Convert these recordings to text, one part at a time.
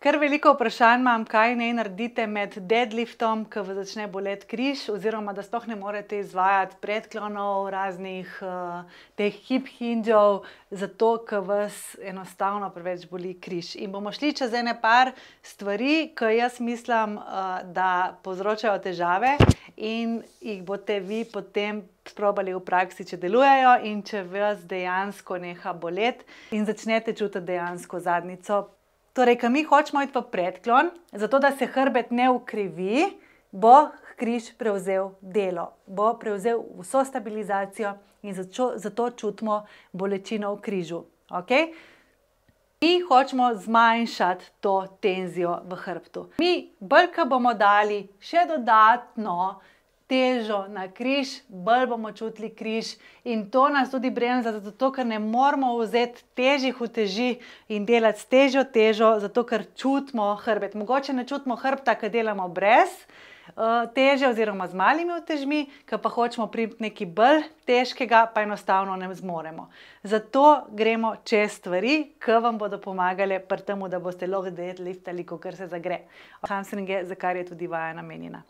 Kar veliko vprašanj imam, kaj naj naredite med deadliftom, ko vas začne boleti križ, oziroma da sploh ne morete izvajati predklonov, raznih teh hip hingeov, zato ker vas enostavno preveč boli križ. In bomo šli čez ene par stvari, ki jaz mislim, da povzročajo težave in jih boste vi potem sprobali v praksi, če delujejo in če vas dejansko neha boleti in začnete čutiti dejansko zadnjico. Torej, ko mi hočemo iti v predklon, zato da se hrbet ne ukrivi, bo križ prevzel delo, bo prevzel vso stabilizacijo in zato čutimo bolečino v križu. Okay? Mi hočemo zmanjšati to tenzijo v hrbtu. Mi bolj, ko bomo dali še dodatno težo na križ, bolj bomo čutili križ in to nas tudi bremza, zato ker ne moramo vzeti težjih uteži in delati s težjo težo, zato ker čutimo hrbet. Mogoče ne čutimo hrbta, ko delamo brez teže oziroma z malimi utežmi, ko pa hočemo priti nekaj bolj težkega, pa enostavno ne zmoremo. Zato gremo čez stvari, ki vam bodo pomagale pri temu, da boste lahko deadliftali, kakor se zagre. Hamstringe, za kar je tudi vaja namenjena.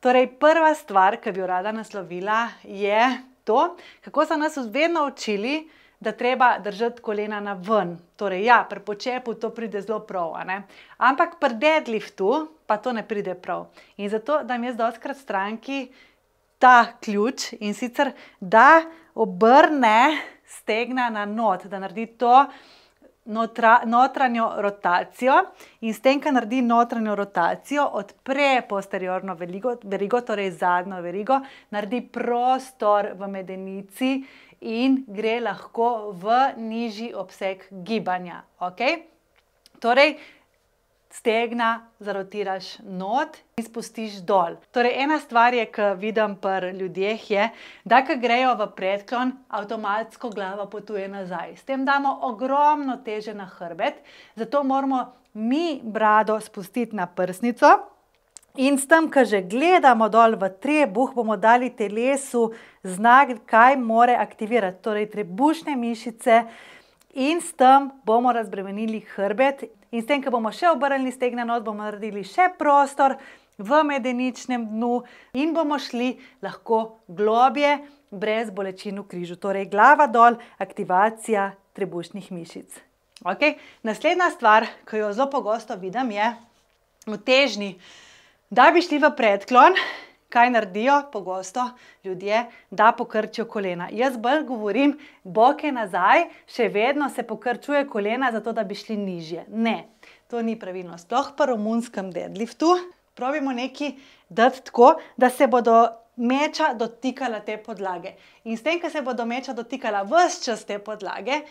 Torej, prva stvar, ki bi jo rada naslovila, je to, kako so nas vedno učili, da treba držati kolena na ven. Torej, ja, pri počepu to pride zelo prav, a ne? Ampak pri deadliftu pa to ne pride prav. In zato dam jaz dostikrat stranki ta ključ in sicer, da obrne stegna na not, da naredi to notranjo rotacijo in s tem, ko naredi notranjo rotacijo, odpre posteriorno verigo, torej zadnjo verigo, naredi prostor v medenici in gre lahko v nižji obseg gibanja. Okay? Torej, stegna zarotiraš not in spustiš dol. Torej, ena stvar je, ki vidim pri ljudeh, je, da ko grejo v predklon, avtomatsko glava potuje nazaj. S tem damo ogromno teže na hrbet, zato moramo mi brado spustiti na prsnico in s tem, ko že gledamo dol v trebuh, bomo dali telesu znak, kaj more aktivirati, torej trebušne mišice, in s tem bomo razbremenili hrbet in s tem, ko bomo še obrnili stegna not, bomo naredili še prostor v medeničnem dnu in bomo šli lahko globje brez bolečin v križu. Torej, glava dol, aktivacija trebušnih mišic. Okay? Naslednja stvar, ki jo zelo pogosto vidim, je v težnji, da bi šli v predklon. Kaj naredijo pogosto ljudje? Da pokrčijo kolena. Jaz bolj govorim, boke nazaj, še vedno se pokrčuje kolena, zato da bi šli nižje. Ne, to ni pravilno. Sploh pri romunskem deadliftu probimo nekaj dati tako, da se bodo meča dotikala te podlage. In s tem, ko se bodo meča dotikala ves čas te podlage,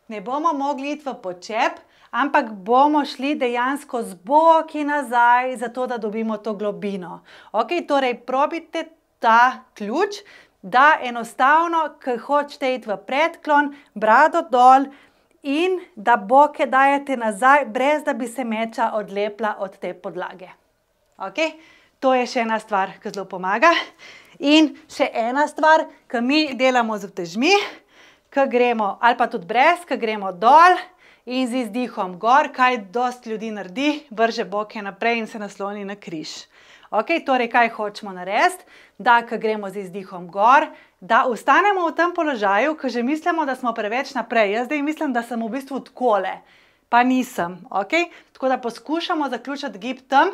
ne bomo mogli iti v počep, ampak bomo šli dejansko z boki nazaj, zato da dobimo to globino. Okay, torej, probite ta ključ, da enostavno, ko hočete iti v predklon, brado dol in da boke dajete nazaj, brez da bi se meča odlepila od te podlage. Okay? To je še ena stvar, ki zelo pomaga. In še ena stvar, ki mi delamo z utežmi, ki gremo, ali pa tudi brez, ki gremo dol, in z izdihom gor, kaj dosti ljudi naredi, vrže boke naprej in se nasloni na križ. Okay, torej, kaj hočemo narediti? Da, ko gremo z izdihom gor, da ostanemo v tem položaju, ko že mislimo, da smo preveč naprej. Jaz zdaj mislim, da sem v bistvu takole, pa nisem. Okay? Tako da poskušamo zaključiti gib tam,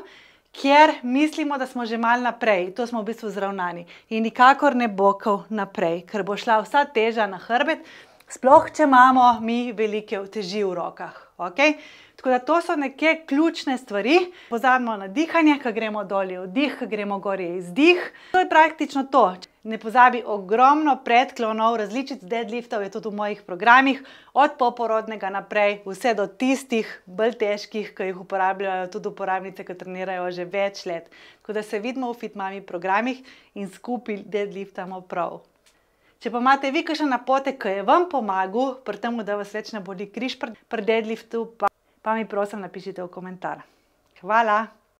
kjer mislimo, da smo že malo naprej. To smo v bistvu zravnani. In nikakor ne bokov naprej, ker bo šla vsa teža na hrbet, sploh, če imamo mi velike uteži v rokah. Okay? Tako da to so neke ključne stvari. Pozabimo na dihanje, ko gremo dol je vdih, ko gremo gor je izdih. To je praktično to. Ne pozabi, ogromno predklonov, različic deadliftov je tudi v mojih programih, od poporodnega naprej, vse do tistih bolj težkih, ki jih uporabljajo tudi uporabnice, ki trenirajo že več let. Tako da se vidimo v Fit Mami programih in skupaj deadliftamo prav. Če pa imate vi kakšen napotek, ki je vam pomagal pri tem, da vas več ne boli križ pri deadliftu, pa mi prosim napišite v komentar. Hvala!